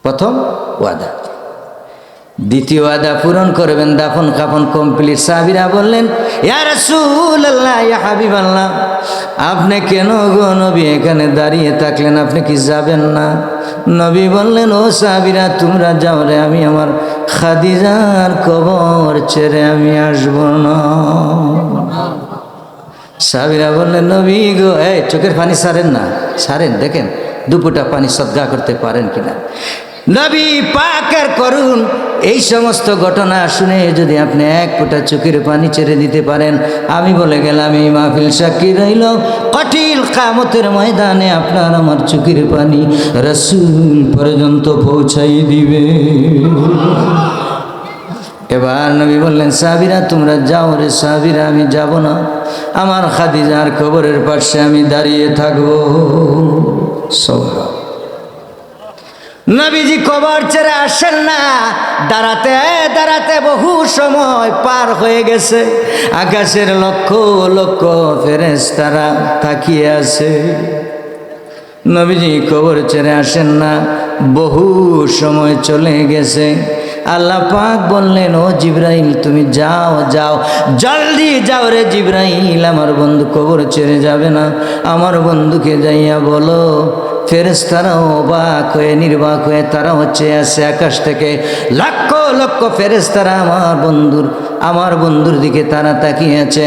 প্রথম ওয়াদা। দ্বিতীয় ওয়াদা পূরণ করবেন, দাফন কাফন কমপ্লিট। সাহাবীরা বললেন, ইয়া রাসূলুল্লাহ, ইয়া হাবিবাল্লাহ, আপনি কেন গো নবী এখানে দাঁড়িয়ে থাকলেন, আপনি কি যাবেন না? নবী বললেন, ও সাহাবীরা তোমরা যাও রে, আমি আমার খাদিজার কবর ছেড়ে আমি আসব না। সাহাবীরা বললেন, নবী গো, এই চোখের পানি ছাড়েন না, ছাড়েন, দেখেন দুপুরটা পানি সদকা করতে পারেন কিনা। নবী পাকের করুন এই সমস্ত ঘটনা শুনে যদি আপনি এক ফোঁটা চোখের পানি ছেড়ে দিতে পারেন, আমি বলে গেলাম এই মাহফিল সাক্ষী রইল, কঠিন কিয়ামতের ময়দানে আপনার আমার চোখের পানি রাসূল পর্যন্ত পৌঁছাই দিবে। এবার নবী বললেন, সাহাবীরা তোমরা যাও রে। সাহাবীরা, আমি যাব না, আমার খাদিজার কবরের পাশে আমি দাঁড়িয়ে থাকবো। নবীজি কবর ছেড়ে আসেন না, দাঁড়াতে দাঁড়াতে বহু সময় পার হয়ে গেছে। আকাশের লক্ষ লক্ষ ফেরেশতারা তাকিয়ে আছে। নবীজি কবর ছেড়ে আসেন না, বহু সময় চলে গেছে। আল্লাহ পাক বললেন, ও জিবরাইল তুমি যাও, যাও, জলদি যাও রে জিবরাইল, আমার বন্ধু কবর ছেড়ে যাবে না। আমার বন্ধুকে যাইয়া বলো। ফেরেশতারাও অবাক হয়ে নির্বাক হয়ে তারা হচ্ছে আসে আকাশ থেকে লক্ষ লক্ষ ফেরেশতারা আমার বন্ধুর দিকে তারা তাকিয়ে আছে।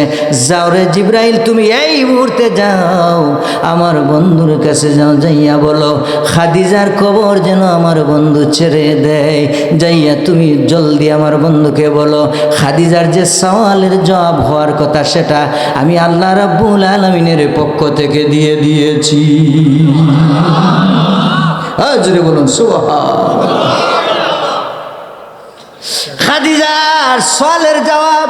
যাও রে জিবরাইল, তুমি এই মুহূর্তে যাও, আমার বন্ধুর কাছে যাও, যাইয়া বলো খাদিজার কবর যেন আমার বন্ধু ছেড়ে দেয়। যাইয়া তুমি জলদি আমার বন্ধুকে বলো, খাদিজার যে সওয়ালের জবাব হওয়ার কথা সেটা আমি আল্লাহ রাব্বুল আলামিনের পক্ষ থেকে দিয়ে দিয়েছি। আজরে বলুন সুবহানাল্লাহ। খাদিজার সওয়ালের জবাব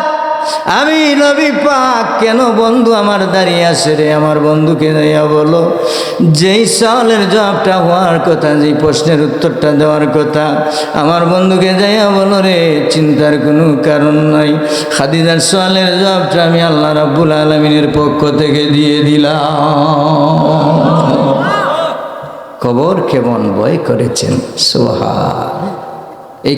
আমি নবী পাক কেন বন্ধু আমার দাঁড়িয়ে আছে রে, আমার বন্ধুকে যাইয়া বলো যেই সওয়ালের জবাবটা হওয়ার কথা, যেই প্রশ্নের উত্তরটা দেওয়ার কথা, আমার বন্ধুকে যাইয়া বলো রে, চিন্তার কোনো কারণ নাই, খাদিজার সওয়ালের জবাবটা আমি আল্লাহ রাব্বুল আলামিনের পক্ষ থেকে দিয়ে দিলাম। কবর কেমন ভয় করেছেন, সুবহান।